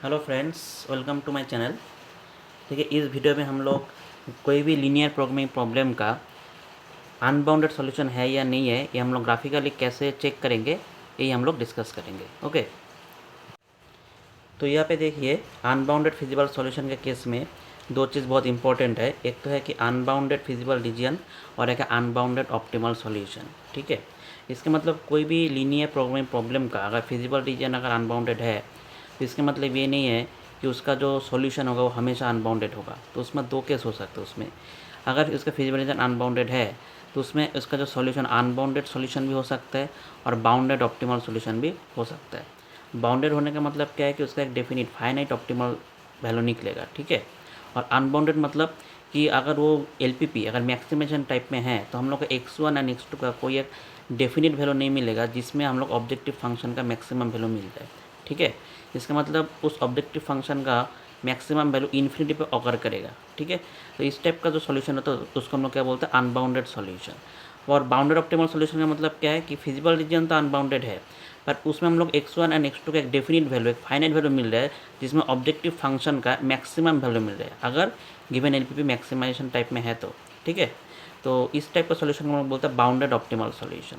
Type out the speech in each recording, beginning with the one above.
Hello friends, welcome to my channel. देखिए, इस video में हम लोग कोई भी लीनियर प्रोग्रामिंग प्रॉब्लम का अनबाउंडेड सॉल्यूशन है या नहीं है, ये हम लोग ग्राफिकली कैसे चेक करेंगे, यही हम लोग डिस्कस करेंगे। ओके, तो यहाँ पे देखिए, अनबाउंडेड फिजिबल सॉल्यूशन के केस में दो चीज़ बहुत इंपॉर्टेंट है। एक तो है कि अनबाउंडेड फिजिबल रीजन और एक है अनबाउंडेड ऑप्टिमल सॉल्यूशन। ठीक है, इसका मतलब कोई भी लीनियर प्रोग्रामिंग प्रॉब्लम का अगर फिजिबल रीजन अगर अनबाउंडेड है तो इसका मतलब ये नहीं है कि उसका जो सॉल्यूशन होगा वो हमेशा अनबाउंडेड होगा। तो उसमें दो केस हो सकते हैं। उसमें अगर इसका फिजिबल रीजन अनबाउंडेड है तो उसमें उसका जो सॉल्यूशन अनबाउंडेड सॉल्यूशन भी हो सकता है और बाउंडेड ऑप्टिमल सॉल्यूशन भी हो सकता है। बाउंडेड होने का मतलब क्या है कि उसका एक डेफिनिट फाइनाइट ऑप्टिमल वैल्यू निकलेगा। ठीक है, और अनबाउंडेड मतलब कि अगर वो एलपीपी अगर मैक्सिमाइजेशन टाइप में है तो हम लोग को x1 एंड x2 का कोई एक डेफिनिट वैल्यू नहीं मिलेगा जिसमें हम लोग ऑब्जेक्टिव फंक्शन का मैक्सिमम वैल्यू मिल जाए। ठीक है, इसका मतलब उस ऑब्जेक्टिव फंक्शन का मैक्सिमम वैल्यू इन्फिनिटी पे ऑकर करेगा। ठीक है, तो इस टाइप का जो सॉल्यूशन होता है उसको हम लोग क्या बोलते हैं, अनबाउंडेड सॉल्यूशन। और बाउंडेड ऑप्टिमल सॉल्यूशन का मतलब क्या है कि फिजिबल रीजन तो अनबाउंडेड है पर उसमें हम लोग x1 एंड x2 का एक डेफिनिट वैल्यू एक फाइनाइट वैल्यू मिल रहा है जिसमें ऑब्जेक्टिव फंक्शन का मैक्सिमम वैल्यू मिल रहा है अगर गिवन एलपीपी मैक्सिमाइजेशन टाइप में है तो। ठीक है, तो इस टाइप का सॉल्यूशन हम लोग बोलते हैं बाउंडेड ऑप्टिमल सॉल्यूशन।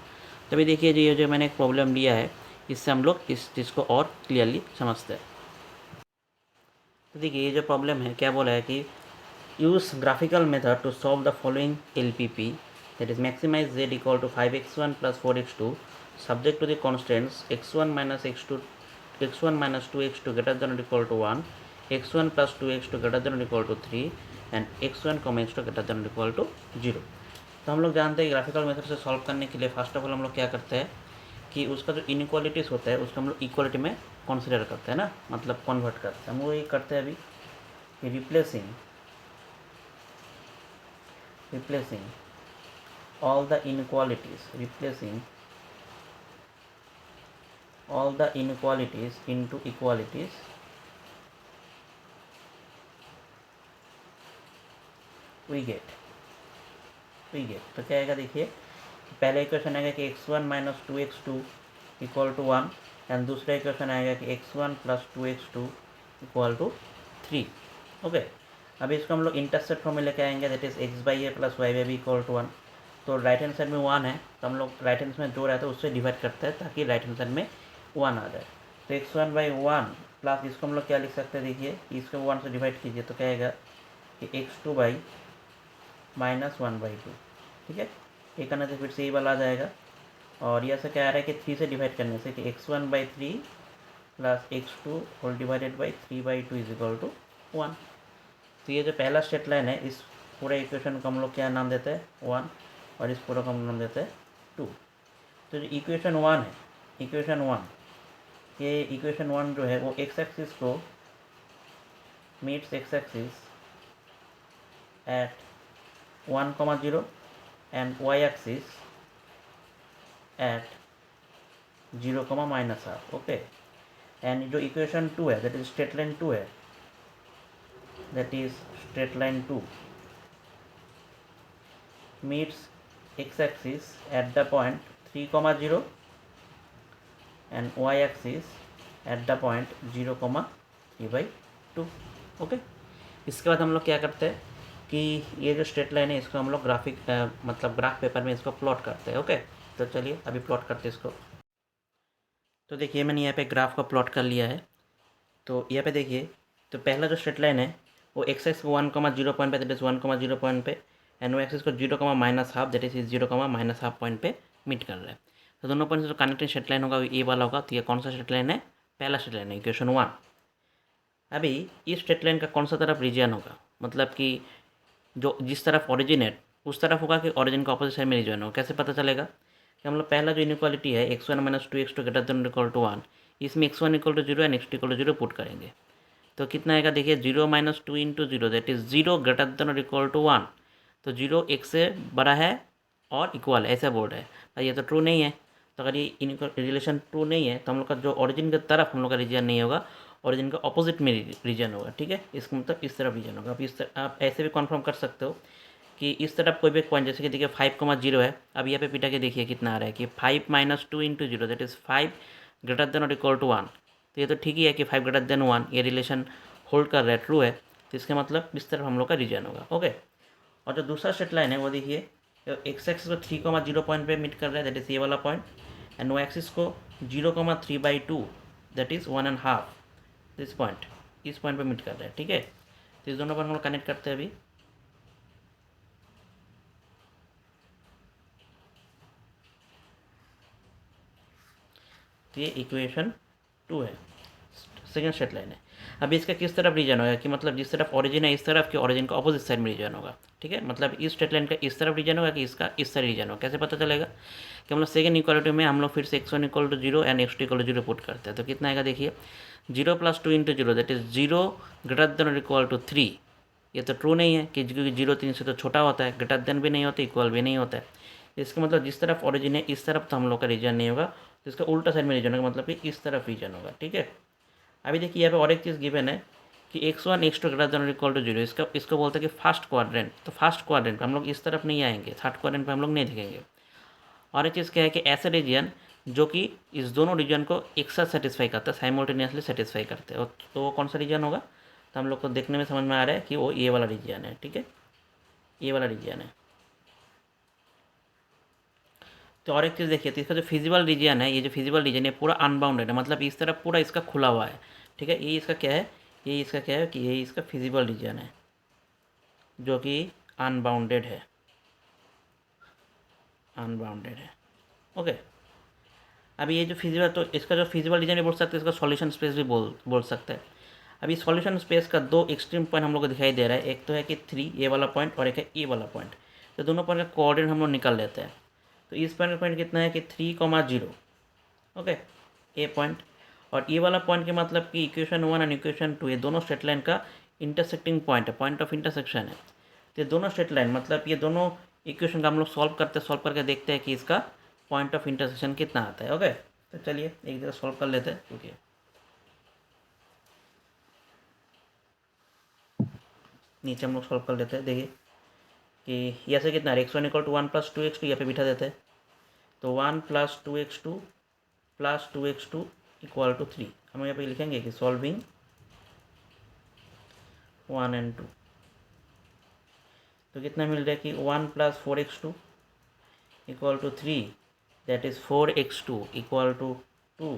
तभी देखिए, ये जो मैंने एक प्रॉब्लम लिया है इससे हम लोग इस चीज़ को और क्लियरली समझते हैं। तो देखिए, ये जो प्रॉब्लम है क्या बोला है कि use graphical method to solve the following LPP, that is maximize z equal to 5x1 plus 4x2 subject to the constants x1 minus x2 x1 minus 2x2 greater than or equal to 1, x1 plus 2x2 greater than or equal to 3 and x1 comma x2 greater than or equal to 0। तो हम लोग जानते हैं graphical method से solve करने के लिए first of all हम लोग क्या करते हैं कि उसका जो इनइक्वालिटीज़ होता है उसको हम लोग इक्वालिटी में कंसिडर करते हैं ना, मतलब कन्वर्ट करते हैं। हम वो ये करते हैं अभी replacing all the inequalities into equalities, we get तो क्या आएगा, देखिए पहला इक्वेशन आएगा कि x1 minus two x two equal to 1 and दूसरा इक्वेशन आएगा कि x1 plus 2x2 equal to 3। Okay, अभी इसको हम लोग इंटरसेप्ट फॉर्म में लेके आएंगे, that is x by a plus y by b equal to 1। तो राइट हैंड साइड में 1 है तो हम लोग राइट हैंड में जो रहता है उससे डिवाइड करते हैं ताकि राइट हैंड साइड में 1 आ जाए। तो x1 बाई 1 प्लस इसको हम लोग क्या लिख सकते हैं, देखिए इसको 1 से डिवाइड कीजिए तो क्या आएगा कि x2 बाई माइनस 1/2। ठीक है, ये करने से फिर से ये वाला आ जाएगा और यह से क्या आ रहा है कि 3 से डिवाइड करने से कि x1 by 3 plus x2 whole divided by 3/2 is equal to 1। तो ये जो पहला स्टेट लाइन है इस पूरे इक्वेशन को हम लोग क्या नाम देते हैं, 1, और इस पूरा को हम नाम देते हैं 2। तो जो इक्वेशन 1 है, ये इक्वेशन 1 जो है वो एक्स एक्सिस को meets x axis at 1,0 and y-axis at 0, -half। Okay, and जो इक्वेशन 2 है दैट इज स्ट्रेट लाइन 2 है, that is straight line 2 meets x-axis at the point 3,0 and y-axis at the point 0,3/2। Okay, इसके बाद हम लोग क्या करते हैं कि ये जो स्ट्रेट लाइन है इसको हम लोग मतलब ग्राफ पेपर में इसको प्लॉट करते हैं। ओके, तो चलिए अभी प्लॉट करते हैं इसको। तो देखिए, मैंने यहाँ पे ग्राफ को प्लॉट कर लिया है। तो यहाँ पे देखिए, तो पहला जो स्ट्रेट लाइन है वो एक्स एक्स को 1,0 पॉइंट पे दैट इज़ 1,0 पॉइंट पे एंड वाई एक्सिस को 0,-हाफ दैट इज 0,-हाफ पॉइंट पे मीट कर रहा है। तो दोनों पॉइंट से जो कनेक्टेड स्ट्रेट लाइन होगा ये वाला होगा। तो ये कौन सा स्ट्रेट लाइन है, पहला स्ट्रेट लाइन है, इक्वेशन 1। अभी इस स्ट्रेट लाइन का कौन सा तरफ रीजन होगा, मतलब कि जो जिस तरफ ओरिजिन है उस तरफ होगा कि ओरिजिन का अपोजिट साइड में रीजन होगा। कैसे पता चलेगा कि हम लोग पहला जो इनइक्वालिटी है x1 minus 2x2 greater than equal to 1, इसमें x1 equal to 0 and x2 equal to 0 put करेंगे तो कितना आएगा, देखिए 0 minus 2 into 0 that is 0 greater than और इक्वल टू 1। तो 0 एक से बड़ा है और इक्वल है ऐसा बोल रहा है, पर ये तो ट्रू नहीं है। तो अगर ये रिलेशन ट्रू नहीं है तो हम लोग का जो ओरिजिन की तरफ हम लोग का रीजन नहीं होगा, ओरिजिन का ऑपोजिट में रीजन होगा। ठीक है, इसका मतलब इस तरफ रीजन होगा। अब इस तरह आप ऐसे भी कन्फर्म कर सकते हो कि इस तरफ कोई भी पॉइंट, जैसे कि देखिए 5,0 है। अब यहाँ पे पिटा के देखिए कितना आ रहा है कि 5 minus 2 into 0 that is 5 greater than और इक्वल टू 1। तो ये तो ठीक ही है कि 5 ग्रेटर देन 1 ये रिलेशन होल्ड कर रहा है, ट्रू है, तो इसका मतलब इस तरफ हम लोग का रीजन होगा। ओके, और जो दूसरा स्ट्रेट लाइन है वो देखिए, एक्स एक्सिस को 3,0 पॉइंट पे मीट कर रहा है, दैट इज ये वाला पॉइंट, एंड वाई एक्सिस को 0,3/2 दैट इज 1.5, दिस पॉइंट, इस पॉइंट पे मीट कर रहा है। ठीक है, तो इस दोनों पर हम लोग कनेक्ट करते हैं अभी। तो ये इक्वेशन 2 है, सेकेंड स्ट्रेट लाइन है। अभी इसका किस तरफ रीजन होगा कि मतलब जिस तरफ ओरिजिन है इस तरफ के ओरिजिन का ऑपोजिट साइड में रीजन होगा। ठीक है, मतलब इस स्ट्रेट लाइन का इस तरफ रीजन होगा कि इसका इस तरफ रीजन होगा। कैसे पता चलेगा कि हम लोग सेकेंड इक्वालिटी में हम लोग फिर से x1 = 0 एंड x2 = 0 पुट करते हैं। तो कितना आएगा देखिए, 0 + 2 × 0 दैट इज 0 ग्रेटर देन और इक्वल टू 3। ये तो ट्रू नहीं है कि क्योंकि 0 3 से तो छोटा होता है, ग्रेटर देन भी नहीं होता, इक्वल भी नहीं होता है। इसका मतलब जिस तरफ ओरिजिन है इस तरफ तो हम लोग का रीजन नहीं होगा, तो इसका उल्टा साइड में रीजन होगा, मतलब कि इस तरफ रीजन होगा। ठीक है, अभी देखिए यहाँ पे और एक चीज़ गिवन है कि x1 x2 ग्रेटर देन और इक्वल टू 0, इसको बोलते हैं कि फर्स्ट क्वाड्रेंट। तो फर्स्ट क्वाड्रेंट पर हम लोग इस तरफ नहीं आएंगे, थर्ड क्वाड्रेंट पर हम लोग नहीं देखेंगे। और एक चीज़ क्या है कि ऐसे रीजन जो कि इस दोनों रीजन को एक साथ सेटिस्फाई करता है, साइमल्टेनियसली सेटिस्फाई करते हैं, तो वो कौन सा रीजन होगा, तो हम लोग को देखने में समझ में आ रहा है कि वो ये वाला रीजन है। ठीक है, ये वाला रीजन है। तो और एक चीज़ देखिए, तो इसका जो फिजिबल रीजन है, ये जो फिजिबल रीजन है पूरा अनबाउंडेड है, मतलब इस तरफ पूरा इसका खुला हुआ है। ठीक है, ये इसका क्या है, ये इसका क्या है कि ये इसका फिजिबल रीजन है जो कि अनबाउंडेड है, अनबाउंडेड है। ओके, अभी ये जो फिजिबल, तो इसका जो फिजिबल रीजन भी बोल सकते हैं, इसका सॉल्यूशन स्पेस भी बोल सकते हैं। अभी सॉल्यूशन स्पेस का दो एक्सट्रीम पॉइंट हम लोग को दिखाई दे रहा है, एक तो है कि 3 ये वाला पॉइंट और एक है ये वाला पॉइंट। तो दोनों पॉइंट का कोऑर्डिनेट हम लोग निकाल लेते हैं। तो इस पॉइंट का पॉइंट कितना है कि 3,0, ओके, ए पॉइंट, और ये वाला पॉइंट के मतलब कि इक्वेशन 1 और इक्वेशन 2 ये दोनों स्ट्रेट लाइन का इंटरसेक्टिंग पॉइंट है, पॉइंट ऑफ इंटरसेक्शन है। तो ये दोनों स्ट्रेट लाइन मतलब ये दोनों इक्वेशन का हम लोग सॉल्व करके देखते हैं कि इसका पॉइंट ऑफ इंटरसेक्शन कितना आता है। ओके, तो चलिए एक जगह सॉल्व कर लेते हैं। ओके, नीचे हम लोग सॉल्व कर लेते हैं। देखिए कि ऐसे कितना है, x1 = 1 + 2x2 यहाँ पे बिठा देते हैं। तो 1 + 2x2 + 2x2 = 3। हम यहाँ पे लिखेंगे कि सॉल्विंग 1 और 2, तो कितना मिल रहा है कि 1 + 4x2 = 3, that is 4x2 = 2,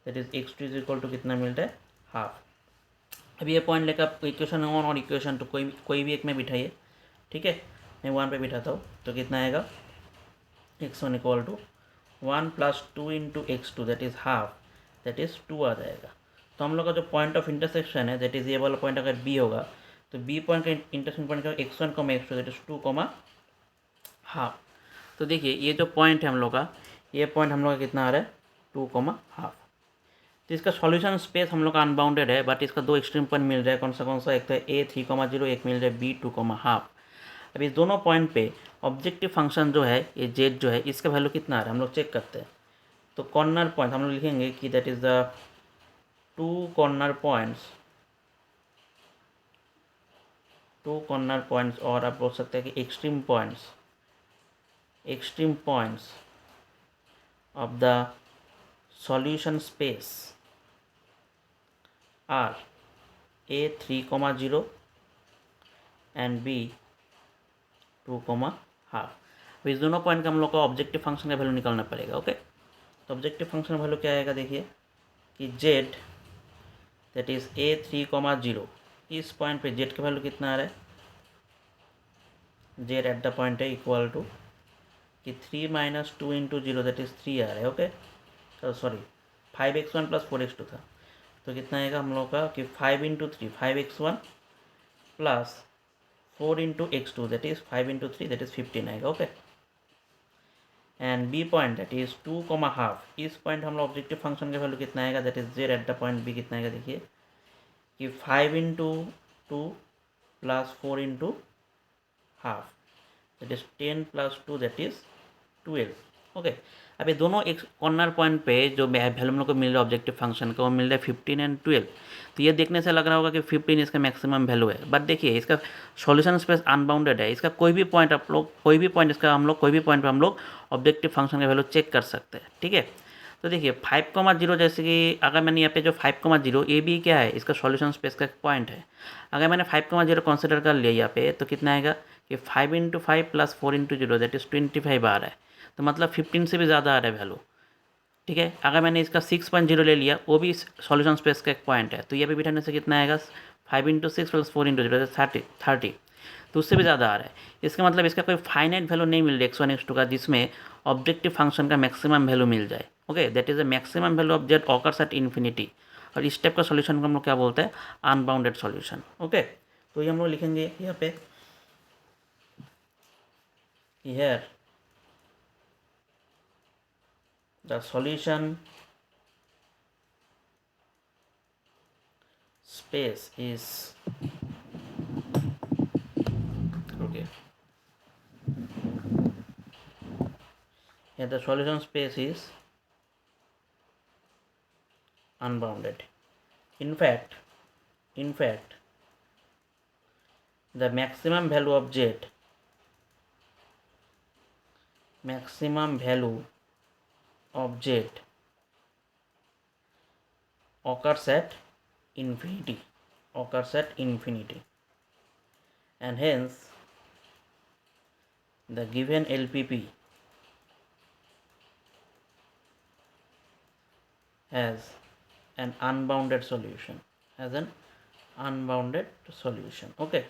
that is x2 = कितना मिल रहा है, हाफ। अभी ये पॉइंट लेकर आप इक्वेशन 1 और इक्वेशन 2 कोई भी एक में बिठाइए। ठीक है, मैं 1 पे बिठाता हूँ, तो कितना आएगा, x1 = 1 + 2 × x2 that is half, that is 2 आ जाएगा। तो हम लोग का जो पॉइंट ऑफ इंटरसेक्शन है दैट इज़ ये वाला पॉइंट अगर बी होगा, तो बी पॉइंट का इंटरसेक्शन पॉइंट का x1, x2 that is 2, half. तो देखिए ये जो पॉइंट है हम लोग का, ये पॉइंट हम लोग का कितना आ रहा है, 2, हाफ। तो इसका सॉल्यूशन स्पेस हम लोग का अनबाउंडेड है, बट इसका दो एक्सट्रीम पॉइंट मिल रहा है। कौन सा, एक तो है a 3,0, एक मिल रहा है b 2, हाफ। अब इस दोनों पॉइंट पे ऑब्जेक्टिव फंक्शन जो है ये z जो है इसका वैल्यू कितना आ रहा है हम लोग चेक करते हैं। तो कॉर्नर पॉइंट हम लोग लिखेंगे कि that is the 2 corner points, और आप बोल सकते हैं कि extreme points of the solution space are a 3,0 and b 2, half. अब इस दोनों पॉइंट का हम लोग को ऑब्जेक्टिव फंक्शन का वैल्यू निकालना पड़ेगा। ओके, तो ऑब्जेक्टिव फंक्शन का वैल्यू क्या आएगा, देखिए कि z दैट इज़ a 3,0, इस पॉइंट पे z का वैल्यू कितना आ रहा है, z एट द पॉइंट है इक्वल टू कि 3 - 2 × 0 दैट इज़ 3 आ रहा है। ओके, तो सॉरी 5x1 + 4x2 था, तो कितना आएगा हम लोग का कि 5 × 3 5x1 + 4 × x2 that is 5 × 3 that is 15 आएगा। Okay, and b point that is 2, half, इस पॉइंट हम लोग ऑब्जेक्टिव फंक्शन का वैल्यू कितना आएगा, that is z at the point b कितना आएगा, देखिए कि 5 × 2 + 4 × half that is 10 + 2 that is 12। Okay, अब ये दोनों एक कॉर्नर पॉइंट पे जो वैल्यू हम लोग को मिल रहा है ऑब्जेक्टिव फंक्शन का, वो मिल रहा है 15 और 12। तो ये देखने से लग रहा होगा कि 15 इसका मैक्सिमम वैल्यू है, बट देखिए इसका सॉल्यूशन स्पेस अनबाउंडेड है। इसका कोई भी पॉइंट आप लोग कोई भी पॉइंट इसका हम लोग कोई भी पॉइंट पे हम लोग ऑब्जेक्टिव फंक्शन का वैल्यू चेक कर सकते हैं। ठीक है, तो देखिए 5,0 जैसे कि अगर मैंने यहाँ पे जो 5,0 ये भी क्या है, इसका सॉल्यूशन स्पेस का पॉइंट है। अगर मैंने 5,0 कंसिडर कर लिया यहाँ पे, तो कितना आएगा कि 5 × 5 + 4 × 0 दैट इज़ 25 आ रहा है। तो मतलब 15 से भी ज़्यादा आ रहा है वैल्यू, ठीक है। अगर मैंने इसका 6.0 ले लिया, वो भी सॉल्यूशन स्पेस का एक पॉइंट है, तो ये पे बिठाने से कितना आएगा 5 × 6 + 4 × 0 30, तो उससे भी ज़्यादा आ रहा है। इसका मतलब इसका कोई फाइनाइट वैल्यू नहीं मिल रही x1 x2 का जिसमें ऑब्जेक्टिव फंक्शन का मैक्सिमम वैल्यू मिल जाए। Okay, that is a maximum value of Z occurs at infinity. और इस टाइप का सॉल्यूशन को हम लोग क्या बोलते हैं, अनबाउंडेड सॉल्यूशन। ओके, तो ये हम लोग लिखेंगे यहाँ पे, here the solution space is okay, here the solution space is unbounded. In fact the maximum value of z occurs at infinity, and hence the given LPP has an unbounded solution, okay।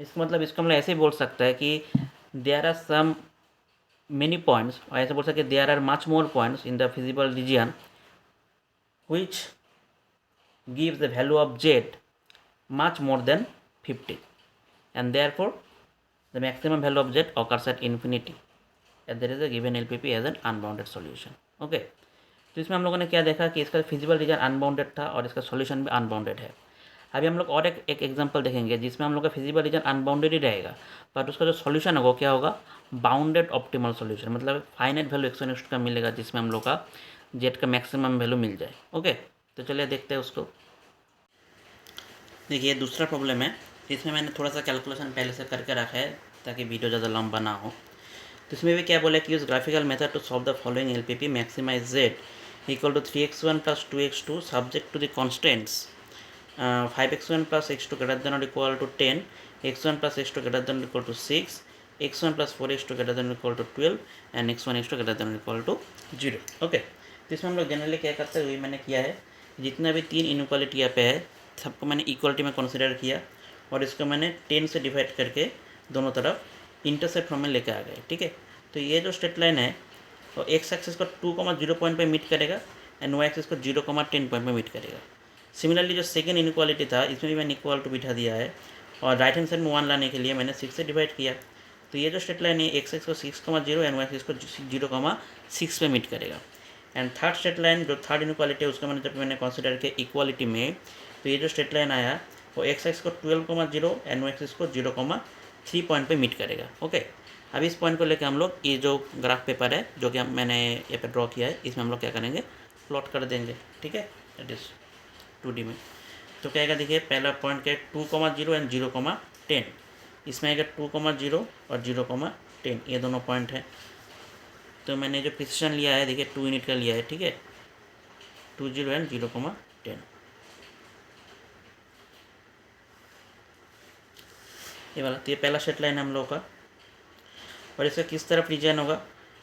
इसका मतलब इसको हम ऐसे बोल सकते हैं कि there are some many points, और ऐसे बोल सकते हैं there are much more points in the feasible region which gives the value of z much more than 50, and therefore the maximum value of z occurs at infinity, and there is a given LPP as an unbounded solution। Okay, तो इसमें हम लोगों ने क्या देखा कि इसका feasible region unbounded था और इसका सॉल्यूशन भी अनबाउंडेड है। अभी हम लोग और एक एग्जांपल देखेंगे जिसमें हम लोग का फिजिबल रीजन अनबाउंडेड ही रहेगा, बट उसका जो सॉल्यूशन होगा क्या होगा, बाउंडेड ऑप्टिमल सॉल्यूशन, मतलब फाइनाइट वैल्यू x1 x2 का मिलेगा जिसमें हम लोग का जेड का मैक्सिमम वैल्यू मिल जाए। ओके, तो चलिए देखते हैं उसको। देखिए दूसरा प्रॉब्लम है, इसमें मैंने थोड़ा सा कैलकुलेशन पहले से करके रखा है ताकि वीडियो ज़्यादा लंबा ना हो। तो इसमें भी क्या बोला कि use graphical method to solve the following LPP, maximize z equal to 3x1 + 2x2 subject to the constants 5x1 + x2 greater than or equal to 10, x1 + x2 greater than or equal to 6, x1 + 4x2 greater than or equal to 12 and x1 x2 greater than or equal to 0। Okay, तो इसमें हम लोग generally क्या करते हैं, वही मैंने किया है, जितना भी 3 इनइक्वालिटी यहाँ पे है सबको मैंने इक्वलिटी में कंसिडर किया और इसको मैंने 10 से डिवाइड करके दोनों तरफ इंटरसेप्ट फॉर्म में लेके आ गए। ठीक है, तो ये जो स्ट्रेट लाइन है वो एक्स एक्सिस को 2,0 पॉइंट पे मीट करेगा एंड वाई एक्सिस को 0,10 पॉइंट पे मीट करेगा। सिमिलरली जो सेकंड इनइक्वालिटी था इसमें भी मैंने इक्वल टू बिठा दिया है और राइट हैंड साइड में 1 लाने के लिए मैंने 6 से डिवाइड किया। तो ये जो स्ट्रेट लाइन है एक्स एक्स को 6,0 एंड वाई एक्सिस को 0,6 पे मीट करेगा। एंड थर्ड स्ट्रेट लाइन जो थर्ड इनइक्वालिटी है उसको मैंने कंसिडर किया इक्वालिटी में, तो ये जो स्ट्रेट लाइन आया वो एक्स एक्स को 12,0 एंड वाई एक्सिस को 0,3 पॉइंट पे मीट करेगा। ओके, अब इस पॉइंट को लेकर हम लोग ये जो ग्राफ पेपर है जो कि मैंने ये पे ड्रॉ किया है इसमें हम लोग क्या करेंगे, प्लॉट कर देंगे। ठीक है, इट इज़ 2D में। तो क्या आएगा, देखिए पहला पॉइंट क्या है 2,0 एंड 0,10, इसमें आएगा 2,0 और 0,10, ये दोनों पॉइंट है। तो मैंने जो प्रिसिशन लिया है देखिए 2 यूनिट का लिया है। ठीक है, 20 एंड 0,10, ये वाला। तो ये पहला स्ट्रेट लाइन है हम लोग का। और इसका किस तरफ रीजन होगा,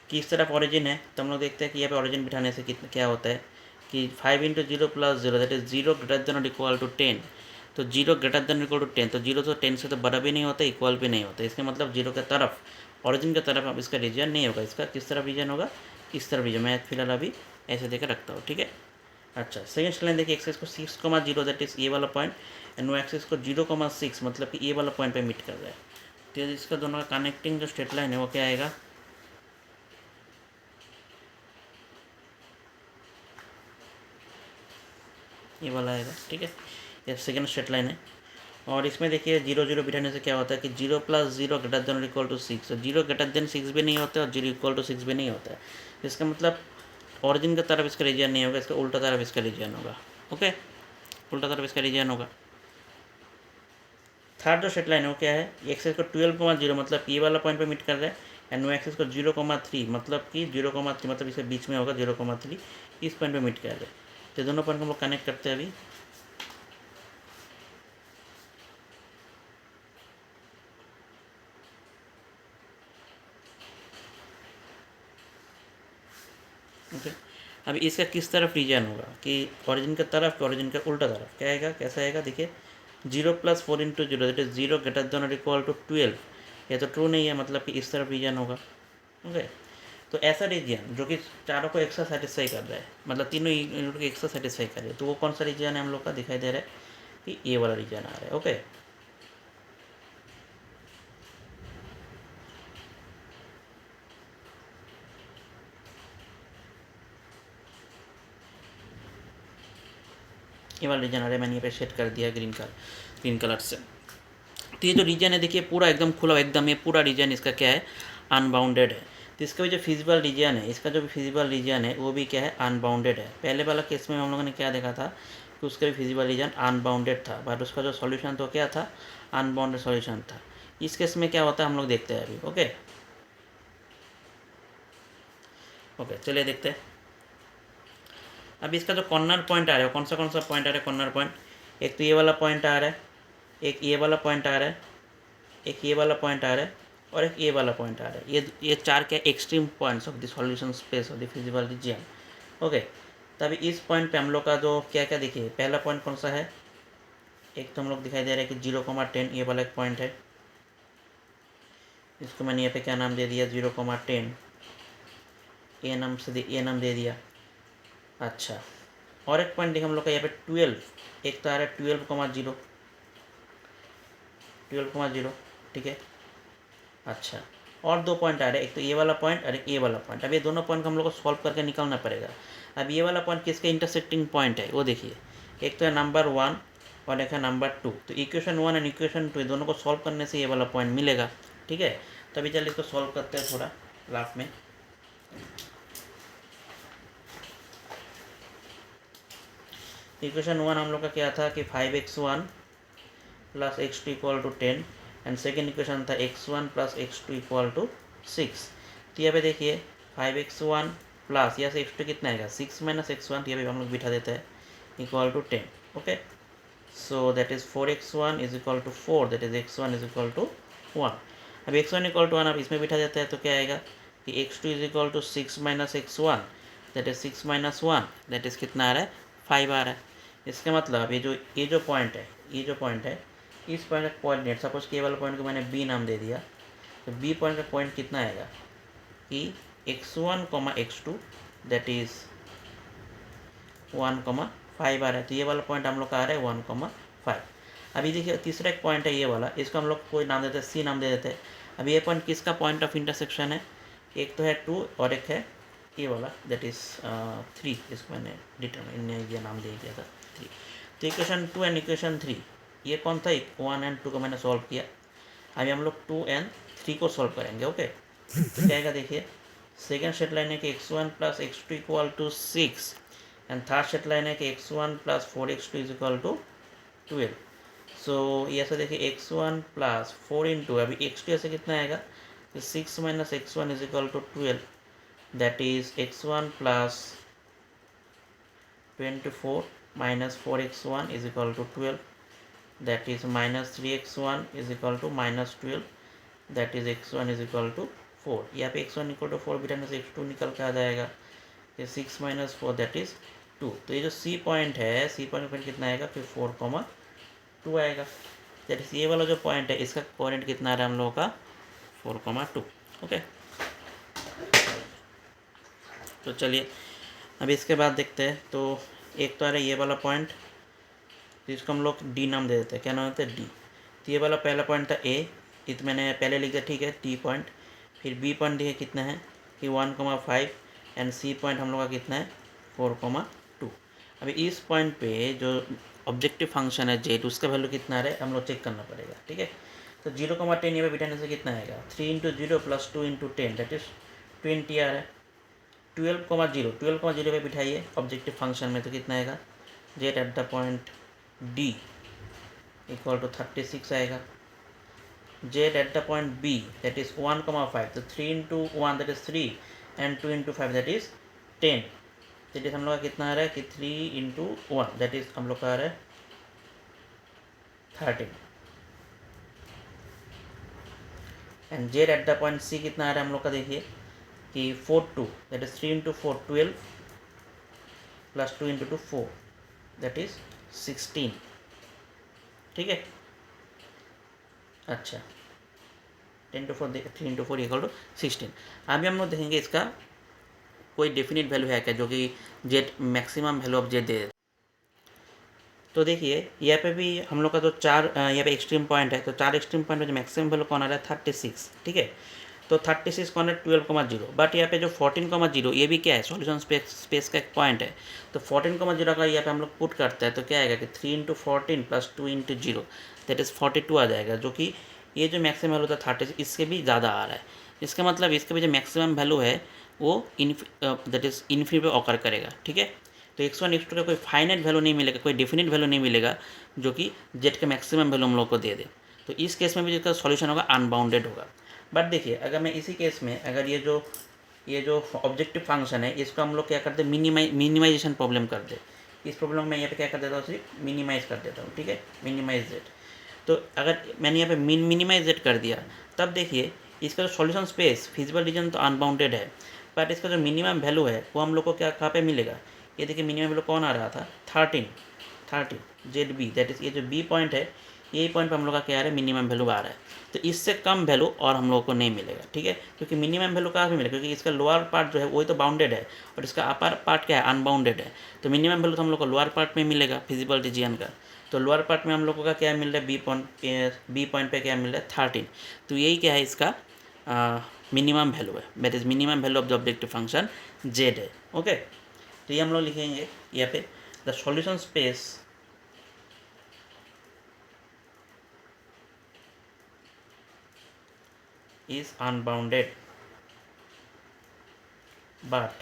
किस तरफ ऑरिजिन है, तो हम लोग देखते हैं कि यहाँ पे ऑरिजिन बिठाने से कितना क्या होता है कि 5 × 0 + 0 दैट इज 0 ग्रेटर देन और इक्वल टू 10। तो 0 ग्रेटर देन इक्वल टू 10, तो 0 तो 10 से तो बड़ा भी नहीं होता, इक्वल भी नहीं होता। इसका मतलब 0 के तरफ, ऑरिजिन की तरफ अब इसका रीजन नहीं होगा। इसका किस तरफ रीजन होगा, इस तरफ रीजन। मैं फिलहाल अभी ऐसे देकर रखता हूँ। ठीक है, अच्छा सेकेंड लाइन देखिए एक्सिस को 6,0 दैट इज ये वाला पॉइंट एंड नो एक्सिस को 0,6 मतलब कि ये वाला पॉइंट पे मीट कर रहा है। तो इसका दोनों का कनेक्टिंग जो स्ट्रेट लाइन है वो क्या आएगा, ये वाला आएगा। ठीक है, ये सेकेंड स्ट्रेट लाइन है। और इसमें देखिए 0 0 बिठाने से क्या होता है कि 0 + 0 ग्रेटर देन और इक्वल टू 6, तो 0 ग्रेटर देन 6 भी नहीं होता है और 0 इक्वल टू 6 भी नहीं होता है। इसका मतलब ऑरिजिन की तरफ इसका रीजन नहीं होगा, इसका उल्टा तरफ इसका रीजन होगा। ओके, उल्टा तरफ इसका रीजन होगा। थर्ड जो स्ट्रेट लाइन है वो क्या है, एक्स को 12,0 मतलब ये वाला पॉइंट पे मीट कर रहा है एंड नो एक्सिस को 0,3 मतलब कि 0,3 मतलब इसे बीच में होगा 0,3 इस पॉइंट पे मीट कर रहे। तो दोनों पॉइंट को हम लोग कनेक्ट करते हैं अभी। ओके, अभी इसका किस तरफ रीजन होगा कि ओरिजिन का तरफ कि ओरिजिन का उल्टा तरफ, क्या आएगा, कैसा आएगा, देखिए 0 + 4 × 0 दैट इज 0 ग्रेटर देन और इक्वल टू 12। ये तो ट्रू नहीं है, मतलब कि इस तरफ रीजन होगा। ओके, तो ऐसा रीजन जो कि चारों को एक साथ सेटिस्फाई कर रहा है, मतलब तीनों यूनिट को एक साथ सेटिस्फाई कर रहे हैं, तो वो कौन सा रीजन है हम लोग का, दिखाई दे रहा है कि ये वाला रीजन आ रहा है। ओके, ये वाला रीजन आ रहा है, मैंने ये पे सेट कर दिया ग्रीन कलर से। तो ये जो रीजन है देखिए पूरा एकदम खुला, एकदम ये पूरा रीजन इसका क्या है, अनबाउंडेड है। तो इसका भी जो फिजिबल रीजन है, इसका जो फिजिबल रीजन है वो भी क्या है, अनबाउंडेड है। पहले वाला केस में हम लोगों ने क्या देखा था कि उसका भी फिजिबल रीजन अनबाउंडेड था, बट उसका जो सॉल्यूशन तो क्या था, अनबाउंडेड सॉल्यूशन था। इस केस में क्या होता है हम लोग देखते हैं अभी। ओके ओके, चलिए देखते हैं। अब इसका जो कॉर्नर पॉइंट आ रहा है, कौन सा पॉइंट आ रहा है कॉर्नर पॉइंट, एक तो ये वाला पॉइंट आ रहा है, एक ये वाला पॉइंट आ रहा है, एक ये वाला पॉइंट आ रहा है, और एक ये वाला पॉइंट आ रहा है। ये चार क्या extreme points of the solution space of the feasible reason. Okay, तभी इस पॉइंट पे हम लोग का जो क्या क्या देखिए, पहला पॉइंट कौन सा है, एक तो हम लोग दिखाई दे रहा है कि 0,10 ये वाला एक पॉइंट है, इसको मैंने यहाँ पे क्या नाम दे दिया, 0,10 ए नाम दे दिया। अच्छा, और एक पॉइंट देखिए हम लोग का यहाँ पे 12, एक तो आ रहा है 12,0, ठीक है। अच्छा, और दो पॉइंट आ रहे हैं, एक तो ये वाला पॉइंट और एक ये वाला पॉइंट। अब ये दोनों पॉइंट को हम लोग को सॉल्व करके निकालना पड़ेगा। अब ये वाला पॉइंट किसका इंटरसेक्टिंग पॉइंट है वो देखिए, एक तो है नंबर 1 और एक है नंबर 2। तो इक्वेशन 1 एंड इक्वेशन 2 दोनों को सॉल्व करने से ये वाला पॉइंट मिलेगा, ठीक है। तभी चलिए इसको सॉल्व करते हैं थोड़ा लास्ट में। इक्वेशन 1 हम लोग का क्या था कि 5x1 + x2 = 10 and second equation था x1 + x2 = 6। तो यहाँ पे देखिए 5x1 प्लस यहाँ से x2 कितना आएगा, 6 - x1, यहाँ पे हम लोग बिठा देते हैं equal to 10। Okay, so that is 4x1 = 4, that is x1 = 1। अब x1 = 1 अब इसमें बिठा देते हैं, तो क्या आएगा कि x2 = 6 - x1, that is 6 - 1, that is कितना आ रहा है, 5 आ रहा है। इसका मतलब ये जो पॉइंट है, इस पॉइंट का कोऑर्डिनेट, सपोज कि ये वाला पॉइंट को मैंने बी नाम दे दिया, तो बी पॉइंट का पॉइंट कितना आएगा कि x1, x2 दैट इज 1,5 आ रहा है। तो ये वाला पॉइंट हम लोग का आ रहा है 1,5। अभी देखिए तीसरा एक पॉइंट है ये वाला, इसको हम लोग कोई नाम देते हैं, सी नाम दे देते हैं। अब ये पॉइंट किसका पॉइंट ऑफ इंटरसेक्शन है, एक तो है 2 और एक है ये वाला दैट इज़ 3। इसको मैंने डिटरमाइन ये नाम दे दिया था 3। तो इक्वेशन 2 एंड इक्वेशन 3 ये कौन था, 1 एंड 2 को मैंने सॉल्व किया। अभी हम लोग 2 एंड 3 को सॉल्व करेंगे। ओके, तो क्या आएगा देखिए, सेकेंड सेट लाइन है कि x1 + x2 = 6 and third set line है कि x1 + 4x2 = 12। सो ये ऐसा देखिए x1 + 4 × अभी x2 ऐसे कितना आएगा, 6 - x1 = 12, that is x1 + 24 - 4x1 = 12, that is -3x1 = -12, that is x1 = 4। यहाँ पे x1 = 4 बिठाने से x2 निकल के आ जाएगा, ये 6 - 4 दैट इज 2। तो ये जो सी पॉइंट है, सी पॉइंट कितना आएगा, फिर 4,2 आएगा। दैट इज ये वाला जो पॉइंट है इसका कोऑर्डिनेट कितना आ रहा है हम लोगों का, 4,2। ओके, तो चलिए अब इसके बाद देखते हैं। तो एक तो आ रहा है ये वाला पॉइंट, तो इसको हम लोग डी नाम दे देते हैं, क्या नाम होता है, डी। तो ये वाला पहला पॉइंट था ए, ये तो मैंने पहले लिख दिया, ठीक है, टी पॉइंट। फिर बी पॉइंट देखिए कितना है कि 1,5 एंड सी पॉइंट हम लोग का कितना है 4,2। अभी इस पॉइंट पे जो ऑब्जेक्टिव फंक्शन है जेड, उसका वैल्यू कितना आ रहा है हम लोग चेक करना पड़ेगा, ठीक है। तो 0,10 ये पे बिठाने से कितना आएगा, 3 × 0 + 2 × 10 दैट इज 20 आ रहा है। 12,0 पे बिठाइए ऑब्जेक्टिव फंक्शन में, तो कितना आएगा, Z eight the point D = 36 आएगा। z at the point b, that is 1,5, तो 3 into 1 that is 3 and 2 into 5 that is 10, that is हम लोग का कितना आ रहा है कि 3 into 1 that is हम लोग का आ रहा है 13, and z at the point c कितना आ रहा है हम लोग का, देखिए कि 4 2 that is 3 into 4 12 plus 2 into 2 4 that is 16, ठीक है। अच्छा 10 to 4 3 into 4 इक्वल टू 16। अभी हम लोग देखेंगे इसका कोई डेफिनेट वैल्यू है क्या जो कि Z maximum value of Z दे दे। तो देखिए यहाँ पे भी हम लोग का जो चार यहाँ पे एक्सट्रीम पॉइंट है, तो चार एक्सट्रीम पॉइंट में जो मैक्सिमम वैल्यू कौन आ रहा है 36, ठीक है। तो 36 कौन है 12,0, बट यहाँ पे जो 14,0 ये भी क्या है सॉल्यूशन स्पेस का एक पॉइंट है। तो 14,0 का यहाँ पे हम लोग पुट करते हैं तो क्या आएगा कि 3 into 14 plus 2 into 0 that is 42 आ जाएगा, जो कि ये जो मैक्सिमम वैल्यू था 36 इससे भी ज़्यादा आ रहा है। इसका मतलब इसका भी जो मैक्सिमम वैल्यू है वो दैट इज़ इन्फिनिटी पे ऑकर करेगा, ठीक है। तो x1 x2 का कोई फाइनाइट वैल्यू नहीं मिलेगा, कोई डेफिनेट वैल्यू नहीं मिलेगा जो कि जेड का मैक्सिमम वैल्यू हम लोग को दे दे। तो इस केस में भी जिसका सॉल्यूशन होगा अनबाउंडेड होगा। बट देखिए अगर मैं इसी केस में अगर ये जो ऑब्जेक्टिव फंक्शन है इसको हम लोग क्या करते हैं मिनिमाइजेशन प्रॉब्लम कर दे। इस प्रॉब्लम में यहाँ पे क्या कर देता हूँ सिर्फ मिनिमाइज कर देता हूँ, ठीक है, मिनिमाइज जेड। तो अगर मैंने यहाँ पे मिनिमाइज जेड कर दिया तब देखिए इसका जो सॉल्यूशन स्पेस फिजिबल रीजन तो अनबाउंडेड है, बट इसका जो मिनिमम वैल्यू है वो हम लोग को क्या कहाँ पे मिलेगा। ये देखिए मिनिमम वैल्यू कौन आ रहा था 13 जेड बी, दैट इज़ ये जो बी पॉइंट है यही पॉइंट पर हम लोग का क्या आ रहा है मिनिमम वैल्यू आ रहा है। तो इससे कम वैल्यू और हम लोग को नहीं मिलेगा, ठीक है, क्योंकि मिनिमम वैल्यू कहाँ पे मिलेगा, क्योंकि इसका लोअर पार्ट जो है वही तो बाउंडेड है और इसका अपर पार्ट क्या है अनबाउंडेड है। तो मिनिमम वैल्यू तो हम लोग को लोअर पार्ट में मिलेगा फिजिबल रीजन का। तो लोअर पार्ट में हम लोगों का क्या मिल रहा है बी पॉइंट पे क्या मिल रहा है 13। तो यही क्या है इसका मिनिमम वैल्यू है, that is minimum value of the objective function Z है, ओके। तो ये हम लोग लिखेंगे यहाँ पे the solution space is unbounded but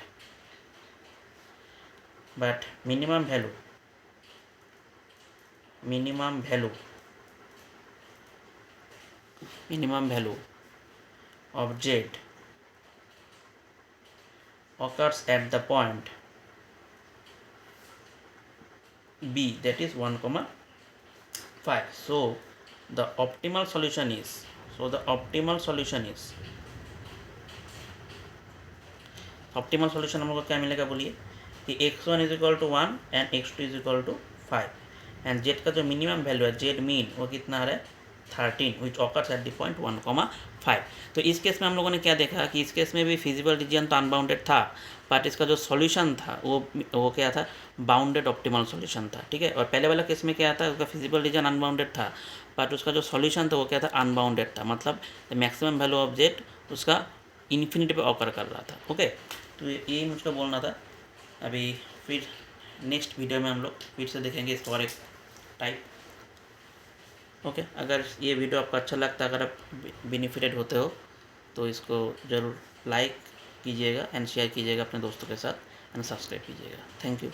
minimum value of z occurs at the point b, that is 1,5. So the optimal solution is optimal solution हम लोग को क्या मिलेगा बोलिए कि x1 is equal to 1 and x2 is equal to 5 and z का जो minimum value है z मीन वो कितना आ रहा है 13 which occurs at the point 1,5। तो इस केस में हम लोगों ने क्या देखा कि इस केस में भी फिजिबल रीजन तो अनबाउंडेड था, बट इसका जो सॉल्यूशन था वो क्या था बाउंडेड ऑप्टिमल सॉल्यूशन था, ठीक है। और पहले वाला केस में क्या था उसका फिजिबल रीजन अनबाउंडेड था बट उसका जो सॉल्यूशन था वो क्या था अनबाउंडेड था, मतलब मैक्सिमम वैल्यू ऑफ जेड उसका इन्फिनिटी पे ऑकर कर रहा था, ओके। तो यही मुझको बोलना था। अभी फिर नेक्स्ट वीडियो में हम लोग फिर से देखेंगे इसका और एक टाइप, ओके। अगर ये वीडियो आपको अच्छा लगता है, अगर आप बेनिफिटेड होते हो तो इसको ज़रूर लाइक कीजिएगा एंड शेयर कीजिएगा अपने दोस्तों के साथ एंड सब्सक्राइब कीजिएगा। Thank you.